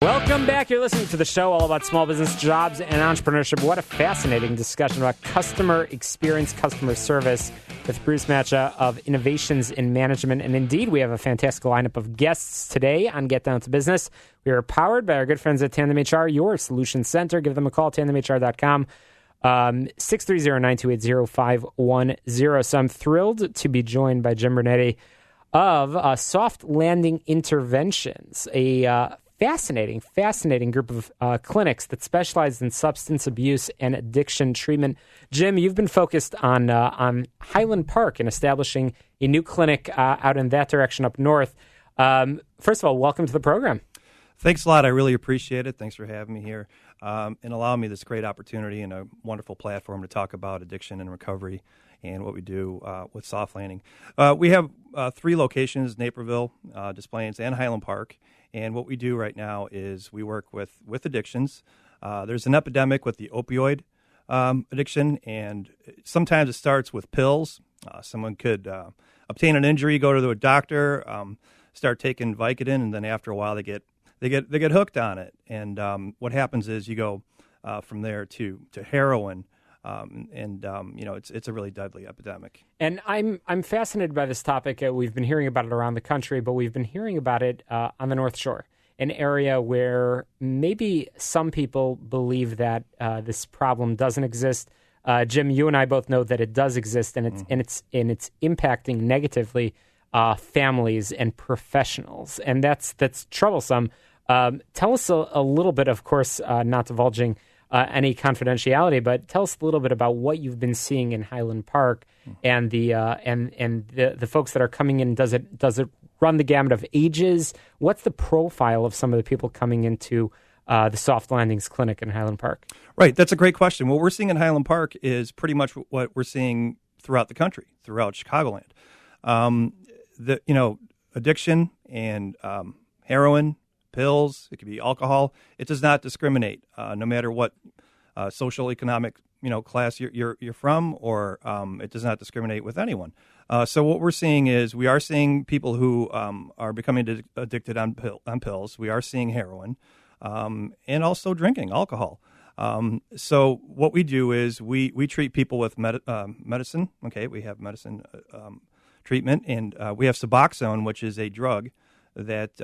Welcome back. You're listening to the show all about small business, jobs, and entrepreneurship. What a fascinating discussion about customer experience, customer service with Bruce Matcha of Innovations in Management. And indeed, we have a fantastic lineup of guests today on Get Down to Business. We are powered by our good friends at Tandem HR, your solution center. Give them a call, tandemhr.com, 630-928-0510. So I'm thrilled to be joined by Jim Brunetti of Soft Landing Interventions, a fascinating group of clinics that specialize in substance abuse and addiction treatment. Jim, you've been focused on Highland Park and establishing a new clinic out in that direction up north. First of all, welcome to the program. Thanks a lot. I really appreciate it. Thanks for having me here and allowing me this great opportunity and a wonderful platform to talk about addiction and recovery and what we do with Soft Landing. We have 3 locations, Naperville, Des Plaines, and Highland Park. And what we do right now is we work with addictions. There's an epidemic with the opioid addiction, and sometimes it starts with pills. Someone could obtain an injury, go to a doctor, start taking Vicodin, and then after a while they get hooked on it. And what happens is you go from there to heroin. It's a really deadly epidemic. And I'm fascinated by this topic. We've been hearing about it around the country, but we've been hearing about it on the North Shore, an area where maybe some people believe that this problem doesn't exist. Jim, you and I both know that it does exist, and it's impacting negatively families and professionals, and that's troublesome. Tell us a little bit, of course, not divulging any confidentiality, but tell us a little bit about what you've been seeing in Highland Park and the folks that are coming in. Does it run the gamut of ages? What's the profile of some of the people coming into the Soft Landings Clinic in Highland Park? Right, that's a great question. What we're seeing in Highland Park is pretty much what we're seeing throughout the country, throughout Chicagoland. Addiction and heroin, pills, it could be alcohol. It does not discriminate, no matter what social economic class you're from, or it does not discriminate with anyone. So what we're seeing is we are seeing people who are becoming addicted on pills. We are seeing heroin, and also drinking alcohol. So what we do is we treat people with medicine. Okay, we have medicine treatment, and we have Suboxone, which is a drug that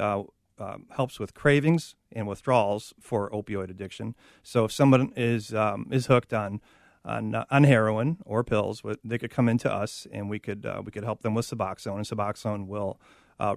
helps with cravings and withdrawals for opioid addiction. So if someone is hooked on heroin or pills, they could come into us, and we could help them with Suboxone, and Suboxone will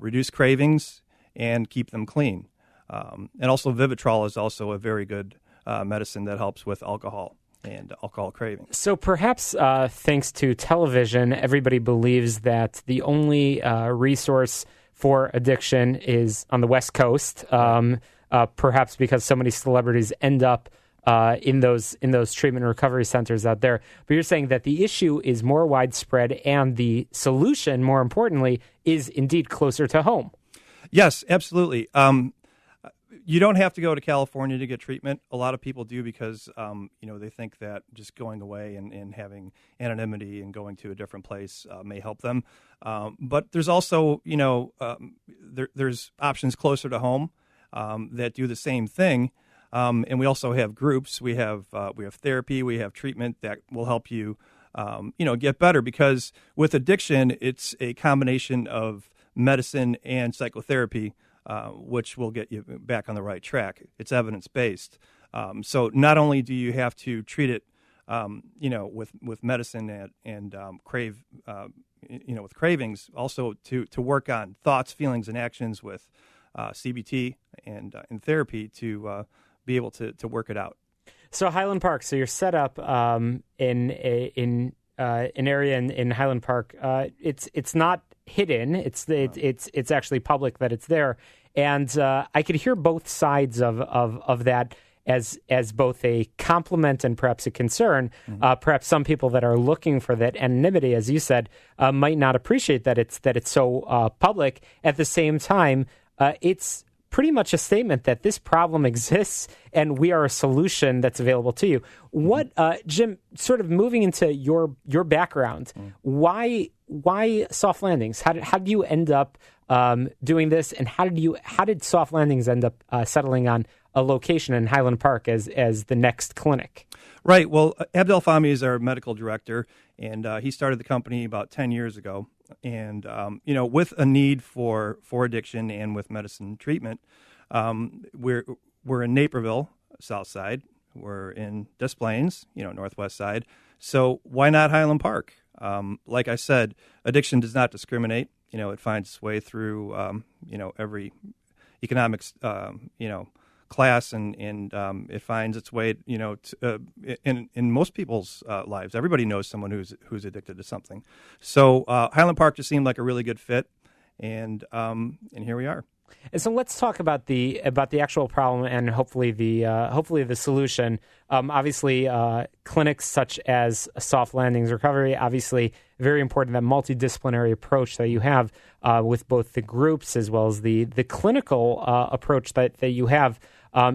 reduce cravings and keep them clean. And also Vivitrol is also a very good medicine that helps with alcohol and alcohol cravings. So perhaps thanks to television, everybody believes that the only resource for addiction is on the West Coast, perhaps because so many celebrities end up in those treatment and recovery centers out there. But you're saying that the issue is more widespread, and the solution, more importantly, is indeed closer to home. Yes, absolutely. You don't have to go to California to get treatment. A lot of people do because they think that just going away and having anonymity and going to a different place may help them. But there's also there's options closer to home that do the same thing. And we also have groups. We have therapy. We have treatment that will help you get better, because with addiction, it's a combination of medicine and psychotherapy, which will get you back on the right track. It's evidence-based. So not only do you have to treat it, with medicine and crave, with cravings, also to work on thoughts, feelings, and actions with CBT and in therapy to be able to work it out. So Highland Park. So you're set up in an area in Highland Park. It's not hidden. It's actually public that it's there, and I could hear both sides of that as both a compliment and perhaps a concern. Mm-hmm. Perhaps some people that are looking for that anonymity, as you said, might not appreciate that it's so public. At the same time, it's pretty much a statement that this problem exists and we are a solution that's available to you. What, Jim, sort of moving into your background, why Soft Landings? How did you end up doing this, and how did Soft Landings end up settling on a location in Highland Park as the next clinic? Right. Well, Abdel Fahmy is our medical director, and he started the company about 10 years ago. And, with a need for addiction and with medicine treatment, we're in Naperville, South Side. We're in Des Plaines, Northwest Side. So why not Highland Park? Like I said, addiction does not discriminate. It finds its way through, every economics, class, and it finds its way, in most people's lives. Everybody knows someone who's addicted to something. So Highland Park just seemed like a really good fit, and here we are. And so let's talk about the actual problem and hopefully the solution. Obviously, clinics such as Soft Landings Recovery, obviously very important, that multidisciplinary approach that you have with both the groups as well as the clinical approach that you have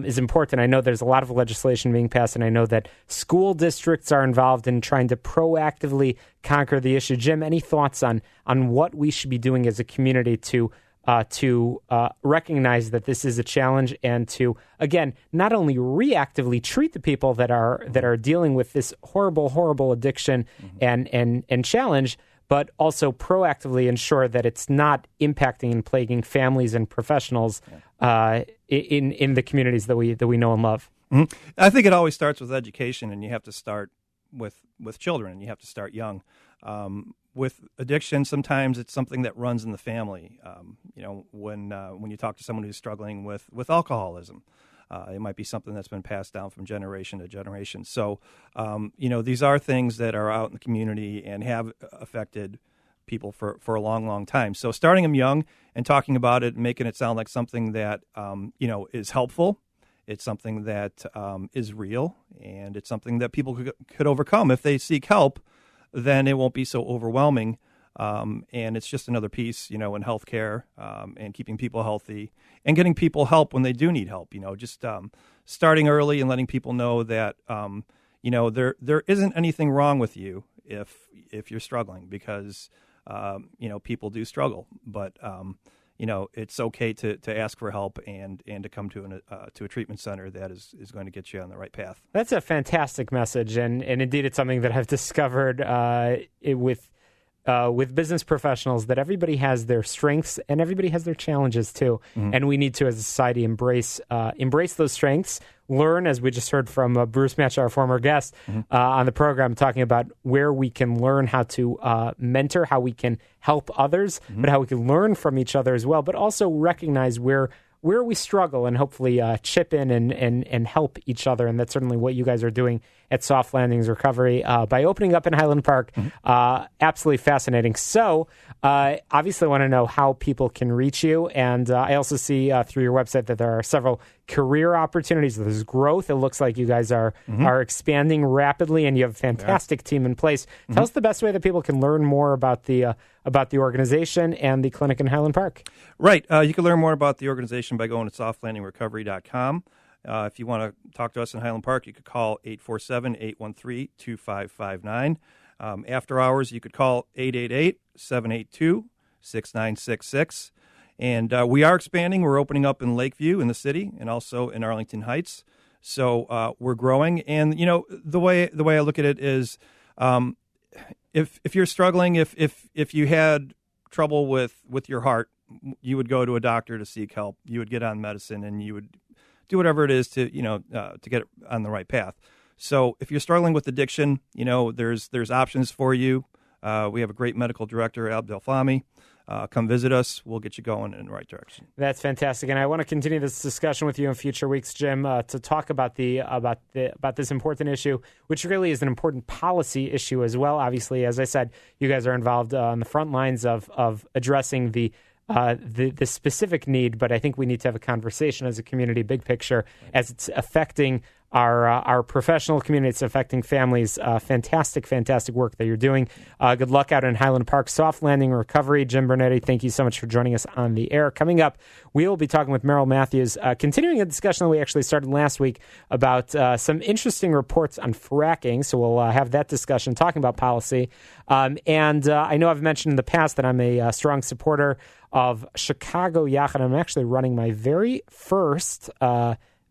is important. I know there's a lot of legislation being passed, and I know that school districts are involved in trying to proactively conquer the issue. Jim, any thoughts on what we should be doing as a community to recognize that this is a challenge, and to, again, not only reactively treat the people that are dealing with this horrible addiction and challenge, but also proactively ensure that it's not impacting and plaguing families and professionals in the communities that we know and love. Mm-hmm. I think it always starts with education, and you have to start with children, and you have to start young. With addiction, sometimes it's something that runs in the family. When you talk to someone who's struggling with alcoholism, it might be something that's been passed down from generation to generation. So, these are things that are out in the community and have affected people for a long, long time. So starting them young and talking about it, and making it sound like something that, is helpful. It's something that is real, and it's something that people could overcome if they seek help. Then it won't be so overwhelming, and it's just another piece, in healthcare, and keeping people healthy and getting people help when they do need help. Just starting early and letting people know that there isn't anything wrong with you if you're struggling, because people do struggle, but it's okay to ask for help and to come to a treatment center that is going to get you on the right path. That's a fantastic message, and indeed it's something that I've discovered with business professionals, that everybody has their strengths and everybody has their challenges too, and we need to, as a society, embrace those strengths. Learn, as we just heard from Bruce Match, our former guest on the program, talking about where we can learn how to mentor, how we can help others, but how we can learn from each other as well, but also recognize where we struggle and hopefully chip in and help each other. And that's certainly what you guys are doing at Soft Landings Recovery by opening up in Highland Park. Absolutely fascinating. So obviously I want to know how people can reach you. And I also see through your website that there are several career opportunities. There's growth. It looks like you guys are expanding rapidly, and you have a fantastic team in place. Tell us the best way that people can learn more about the organization and the clinic in Highland Park. Right. You can learn more about the organization by going to softlandingrecovery.com. If you want to talk to us in Highland Park, you could call 847-813-2559. After hours, you could call 888-782-6966. And we are expanding. We're opening up in Lakeview in the city and also in Arlington Heights. So we're growing. And, the way I look at it is if you're struggling, if you had trouble with your heart, you would go to a doctor to seek help. You would get on medicine, and you would do whatever it is to get it on the right path. So if you're struggling with addiction, there's options for you. We have a great medical director, Abdel Fahmy. Come visit us. We'll get you going in the right direction. That's fantastic, and I want to continue this discussion with you in future weeks, Jim, to talk about this important issue, which really is an important policy issue as well. Obviously, as I said, you guys are involved on the front lines of addressing the specific need, but I think we need to have a conversation as a community, big picture, as it's affecting our professional community. It's affecting families. Fantastic work that you're doing. Good luck out in Highland Park. Soft Landing Recovery. Jim Brunetti, thank you so much for joining us on the air. Coming up, we will be talking with Merrill Matthews, continuing a discussion that we actually started last week about some interesting reports on fracking. So we'll have that discussion, talking about policy. And I know I've mentioned in the past that I'm a strong supporter of Chicago Yachad. I'm actually running my very first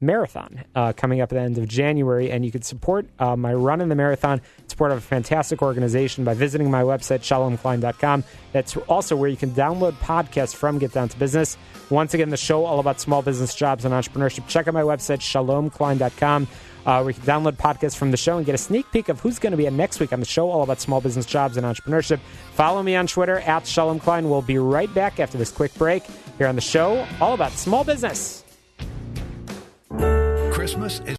marathon coming up at the end of January, and you can support my run in the marathon, support of a fantastic organization by visiting my website, shalomklein.com. That's also where you can download podcasts from Get Down to Business. Once again, the show all about small business, jobs, and entrepreneurship. Check out my website, shalomklein.com, where you can download podcasts from the show and get a sneak peek of who's going to be at next week on the show all about small business, jobs, and entrepreneurship. Follow me on Twitter, at Shalom Klein. We'll be right back after this quick break here on the show all about small business. Christmas is